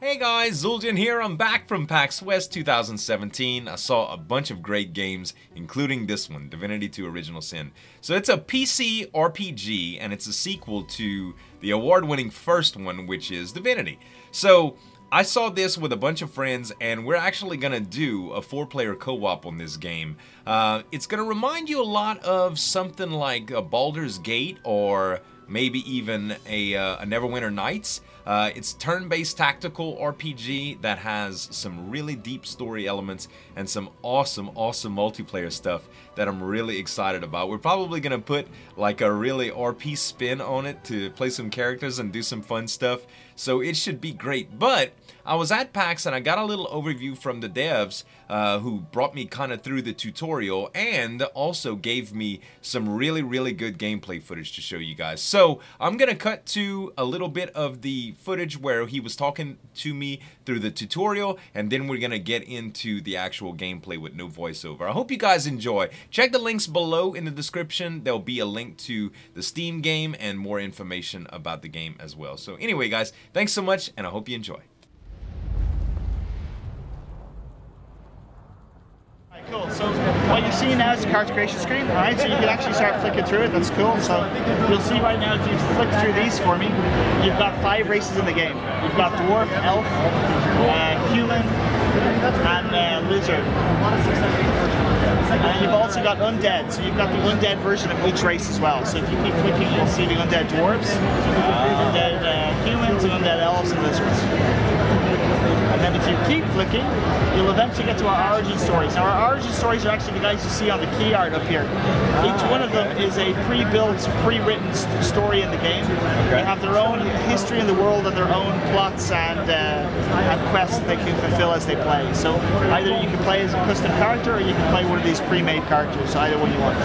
Hey guys, Zuljan here. I'm back from PAX West 2017. I saw a bunch of great games, including this one, Divinity 2 Original Sin. So it's a PC RPG, and it's a sequel to the award-winning first one, which is Divinity. So I saw this with a bunch of friends, and we're actually gonna do a 4-player co-op on this game. It's gonna remind you a lot of something like a Baldur's Gate, or maybe even a Neverwinter Nights. It's turn-based tactical RPG that has some really deep story elements and some awesome multiplayer stuff that I'm really excited about. We're probably gonna put like a really RP spin on it to play some characters and do some fun stuff, so it should be great. But I was at PAX and I got a little overview from the devs who brought me kind of through the tutorial and also gave me some really good gameplay footage to show you guys. So I'm gonna cut to a little bit of the footage where he was talking to me through the tutorial, and then we're gonna get into the actual gameplay with no voiceover. I hope you guys enjoy. Check the links below in the description. There'll be a link to the Steam game and more information about the game as well. So anyway guys, thanks so much and I hope you enjoy. Cool. So what you're seeing now is the character creation screen, alright? So you can actually start flicking through it. That's cool. So you'll see right now, if you flick through these for me, you've got 5 races in the game. You've got dwarf, elf, human, and lizard. And you've also got undead. So you've got the undead version of each race as well. So if you keep flicking, you'll see the undead dwarves, undead humans, and undead elves and lizards. And then if you keep flicking, you'll eventually get to our origin stories. Now our origin stories are actually the guys you see on the key art up here. Each one of them is a pre-built, pre-written story in the game. They have their own history in the world and their own plots and quests that they can fulfill as they play. So either you can play as a custom character or you can play one of these pre-made characters, so either one you want.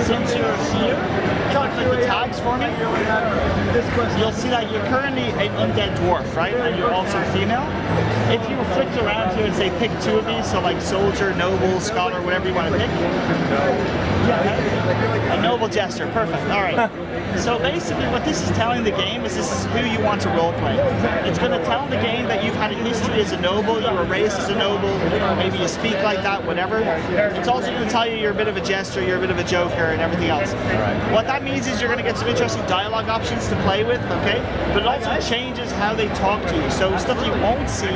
Since you're here, click the tags for me. You'll see that you're currently an undead dwarf, right? And you're also female. If you flicked around here and say pick 2 of these, so like soldier, noble, scholar, whatever you want to pick. A noble jester, perfect. All right. So basically what this is telling the game is this is who you want to roleplay. It's going to tell the game that you've had a history as a noble, you were raised as a noble, maybe you speak like that, whatever. It's also going to tell you you're a bit of a jester, you're a bit of a joker, and everything else. What that means is you're going to get some interesting dialogue options to play with, okay? But it also changes how they talk to you. So stuff you won't see,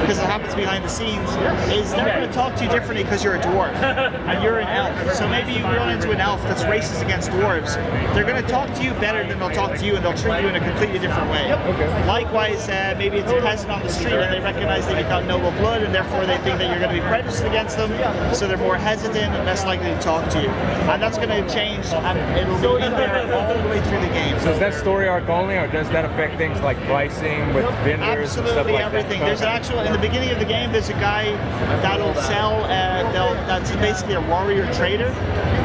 because it happens behind the scenes, is they're going to talk to you differently because you're a dwarf and you're an elf. So maybe you run into an elf that's racist against dwarves. They're going to talk to you better than they'll talk to you, and they'll treat you in a completely different way. Likewise, maybe it's a peasant on the street and they recognize that you've got noble blood, and therefore they think that you're going to be prejudiced against them, so they're more hesitant and less likely to talk to you. And that's going to change, and it'll be in there all the way through the game. So is that story arc only, or does that affect things like pricing with vendors and stuff like everything. that? There's an actual, in the beginning of the game, there's a guy that'll sell, that's basically a warrior trader,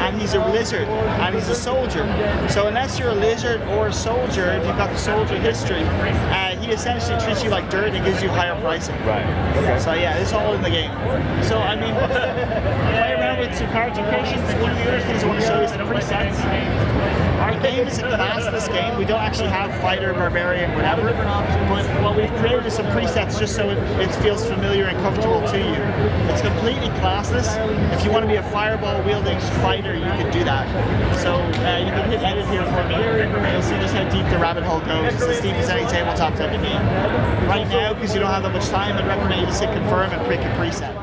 and he's a lizard, and he's a soldier. So unless you're a lizard or a soldier, if you've got the soldier history, he essentially treats you like dirt and gives you higher pricing. Right. Okay. So yeah, it's all in the game. So I mean, play around with some character creations. One of the other things I want to show you is the presets. Our game is a classless game. We don't actually have fighter, barbarian, whatever. But what we've created is some presets just so it feels familiar and comfortable to you. It's completely classless. If you want to be a fireball wielding fighter, you can do that. So you can hit edit here for me. You'll see just how deep the rabbit hole goes. It's as deep as any tabletop type of game. Right now, because you don't have that much time, I'd recommend you just hit confirm and pick a preset.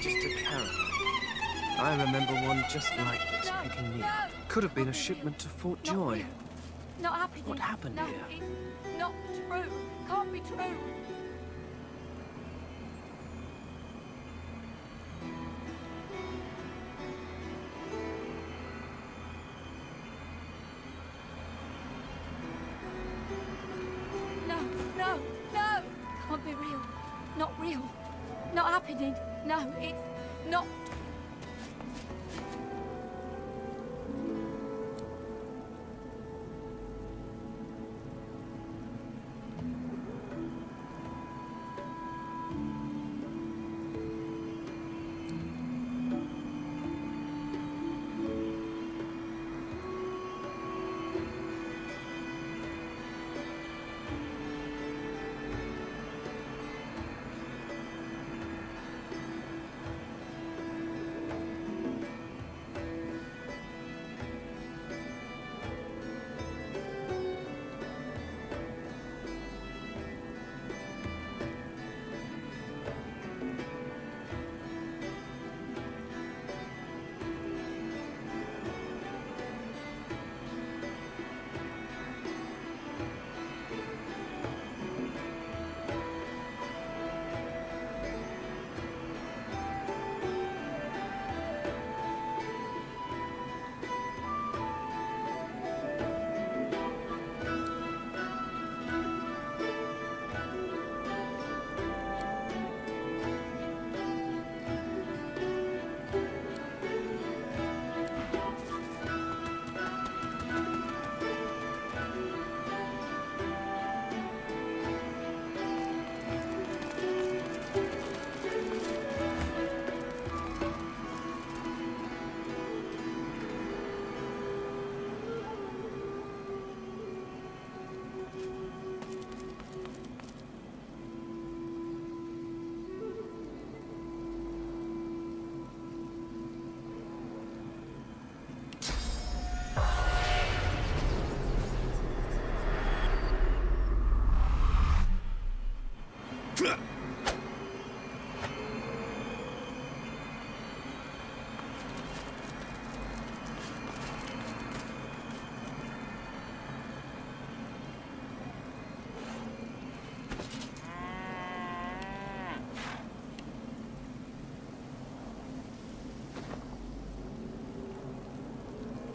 Registered caravan. I remember one just like this picking me up. Could have been a shipment to Fort Joy. Not happening. What happened no, here? It's not true. Can't be true. No, no, no! Can't be real. Not real. Not happening. No, it's not.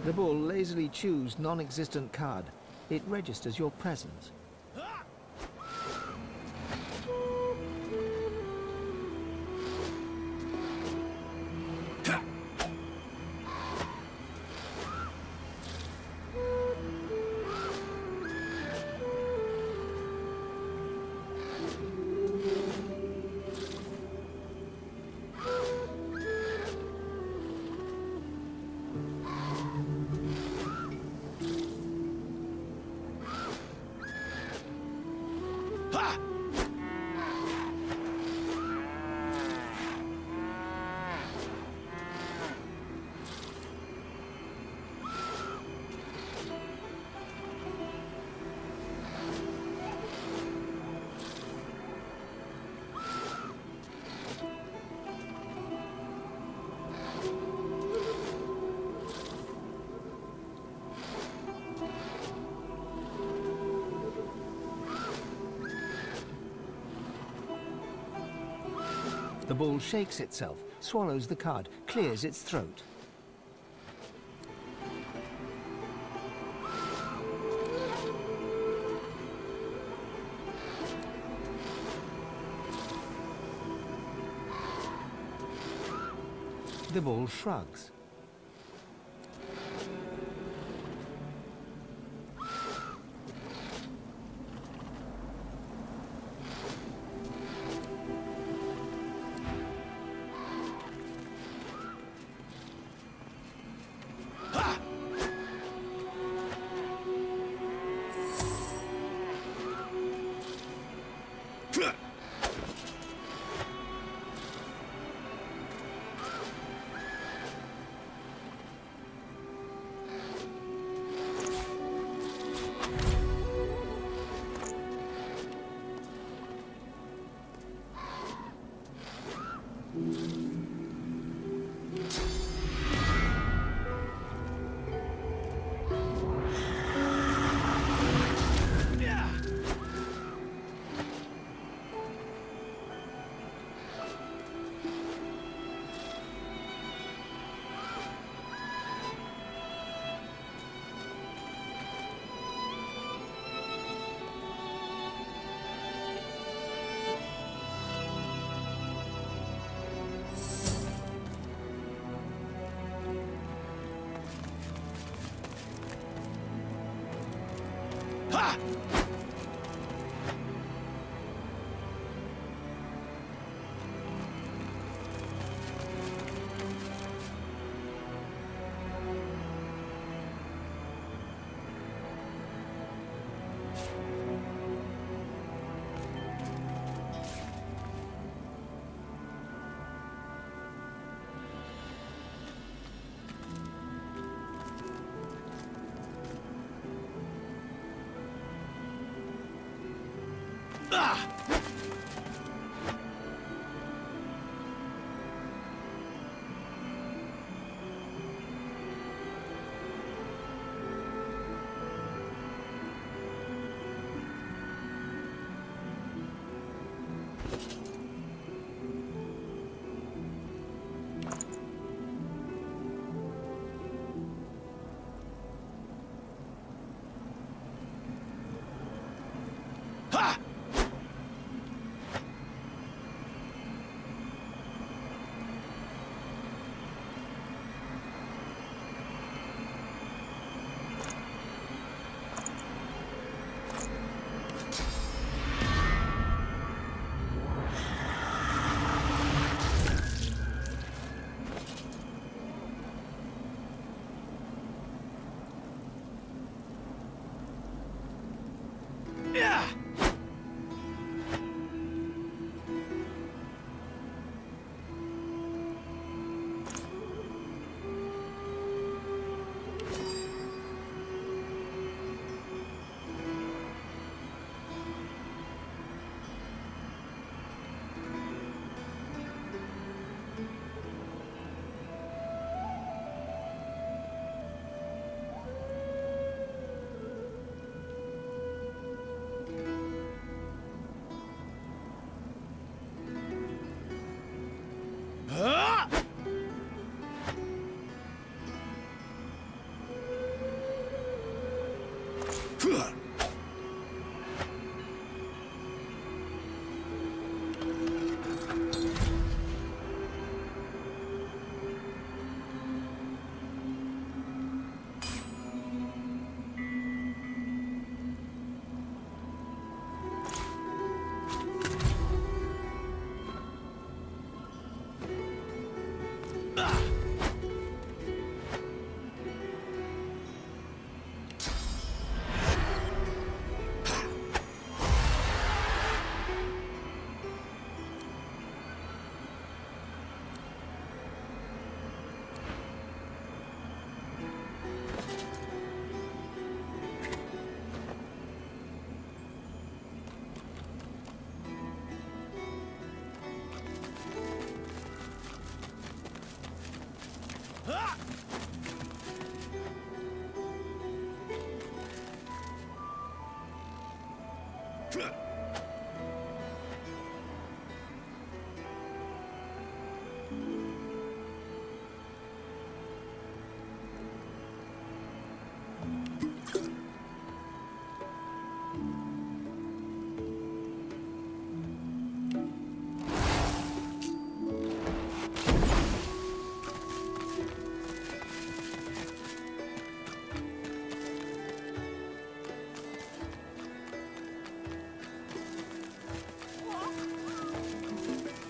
The bull lazily chews non-existent card. It registers your presence. The bull shakes itself, swallows the card, clears its throat. The bull shrugs.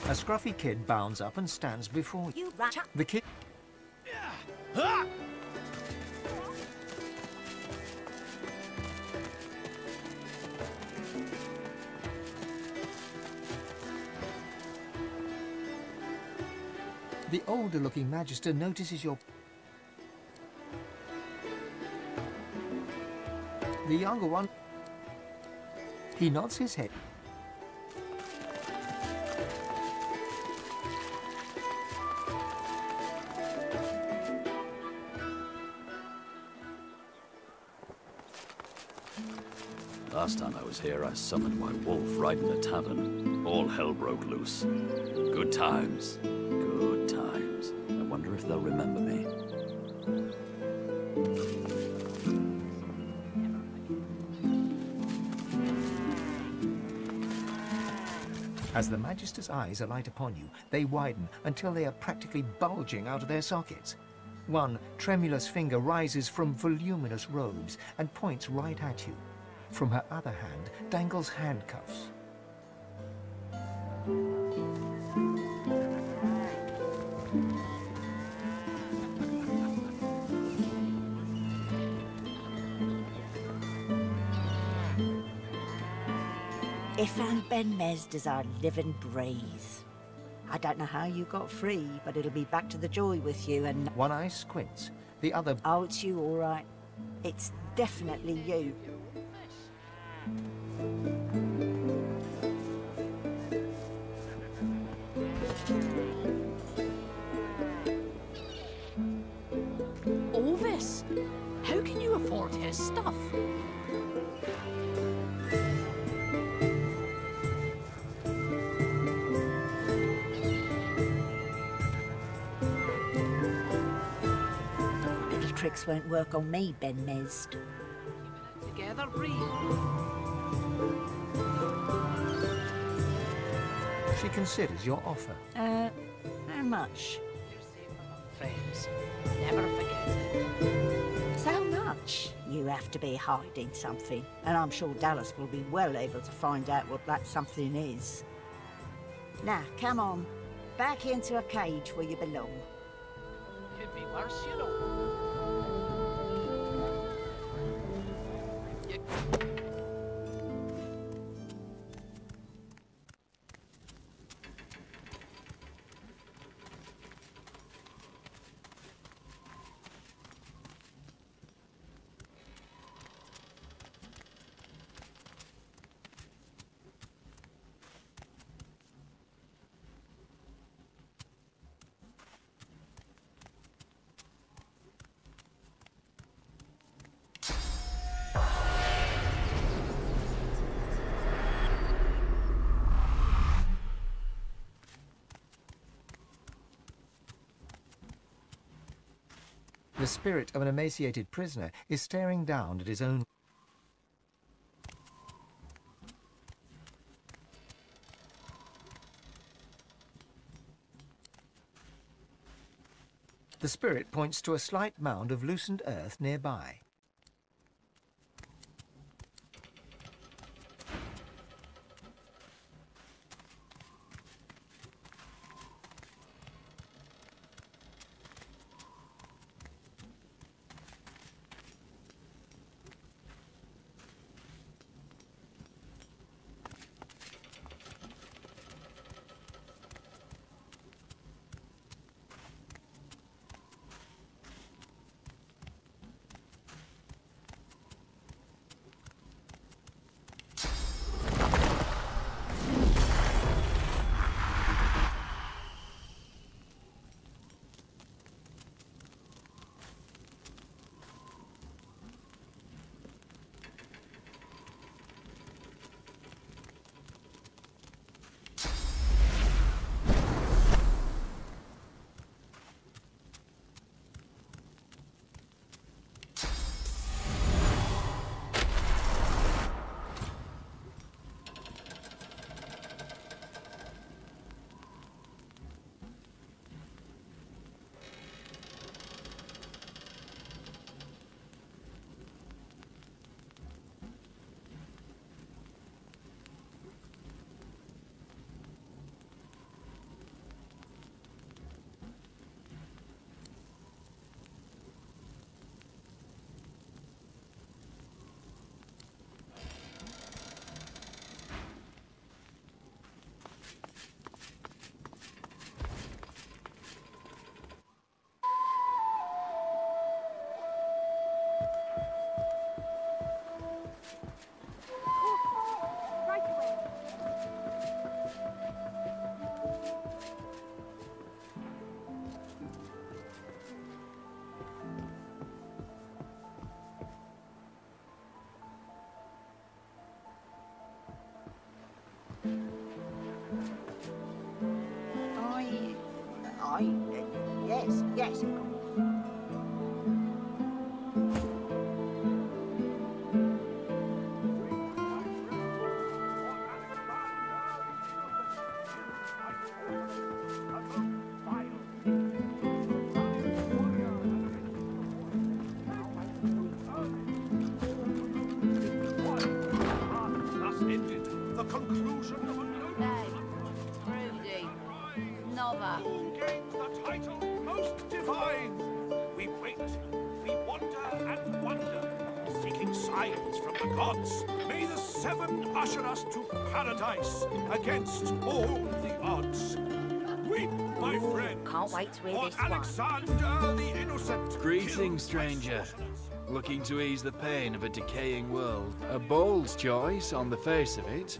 A scruffy kid bounds up and stands before you. The kid... The older-looking Magister notices your... The younger one... He nods his head. Last time I was here, I summoned my wolf right in the tavern. All hell broke loose. Good times. Good times. I wonder if they'll remember me. As the Magister's eyes alight upon you, they widen until they are practically bulging out of their sockets. One tremulous finger rises from voluminous robes and points right at you. From her other hand dangles handcuffs. Ifan Ben Mezd is our living braze. I don't know how you got free, but it'll be back to the joy with you and... One eye squints, the other... Oh, it's you, all right. It's definitely you. tricks won't work on me, Ben Mezd. Together, breathe. She considers your offer. How much? You're safe among friends. Never forget it. So much? You have to be hiding something, and I'm sure Dallas will be well able to find out what that something is. Now, come on. Back into a cage where you belong. Could be worse, you know. The spirit of an emaciated prisoner is staring down at his own... The spirit points to a slight mound of loosened earth nearby. Yes. The conclusion of a Rudy. Nova. Who gains the title most divine? We wait, we wander and wonder, seeking signs from the gods. May the seven usher us to paradise against all the odds. Weep, my friend. Can't wait to hear for this one. Alexander the Innocent. Greetings, stranger. Looking to ease the pain of a decaying world. A bold choice on the face of it.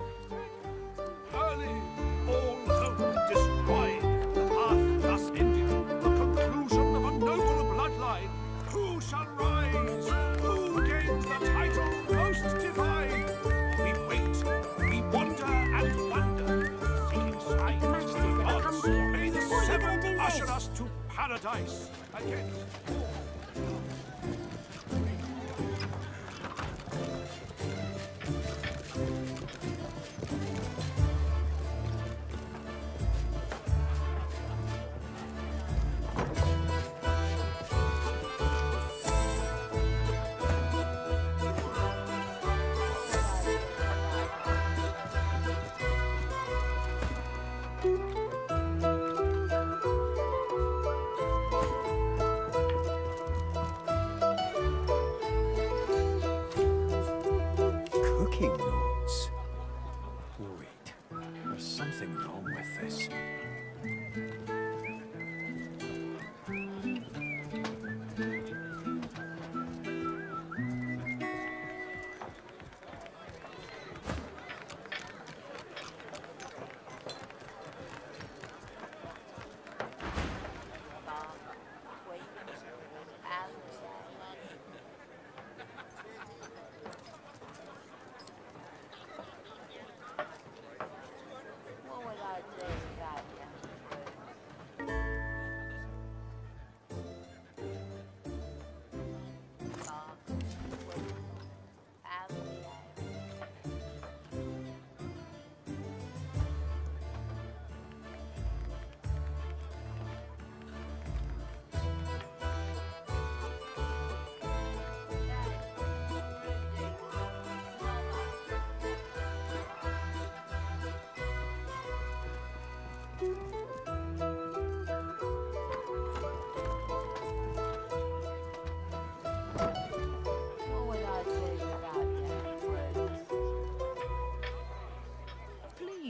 Early, all hope destroyed. The path thus ended. The conclusion of a noble bloodline. Who shall rise? Who gains the title most divine? We wait, we wander and wonder, seeking signs from the gods. May the seven usher us to paradise against all. something wrong with this.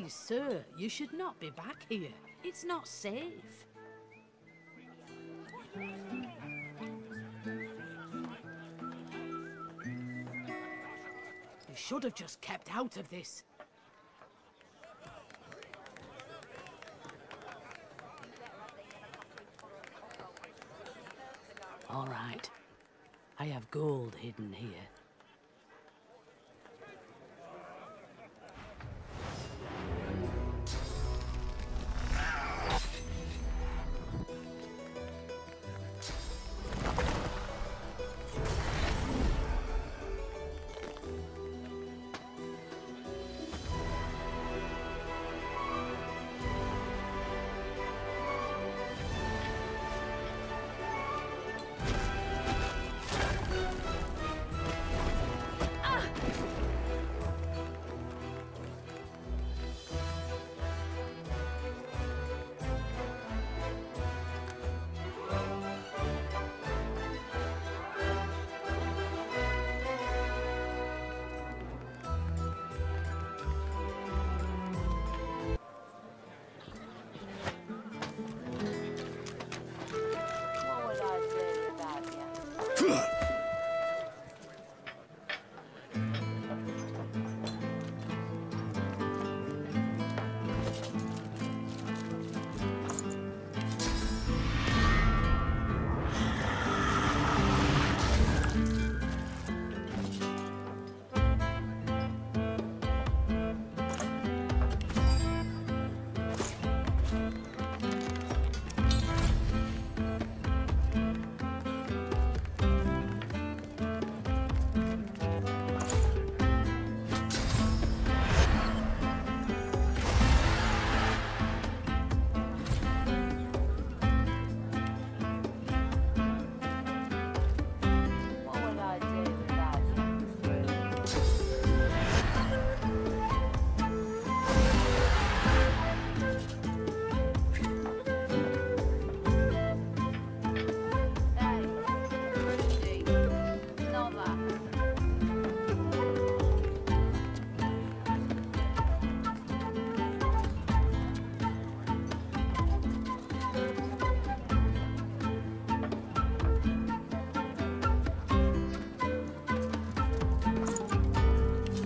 Sir, you should not be back here. It's not safe. You should have just kept out of this. All right. I have gold hidden here.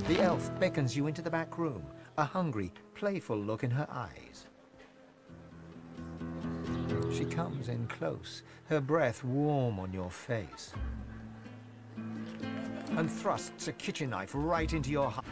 The elf beckons you into the back room, a hungry, playful look in her eyes. She comes in close, her breath warm on your face, and thrusts a kitchen knife right into your heart.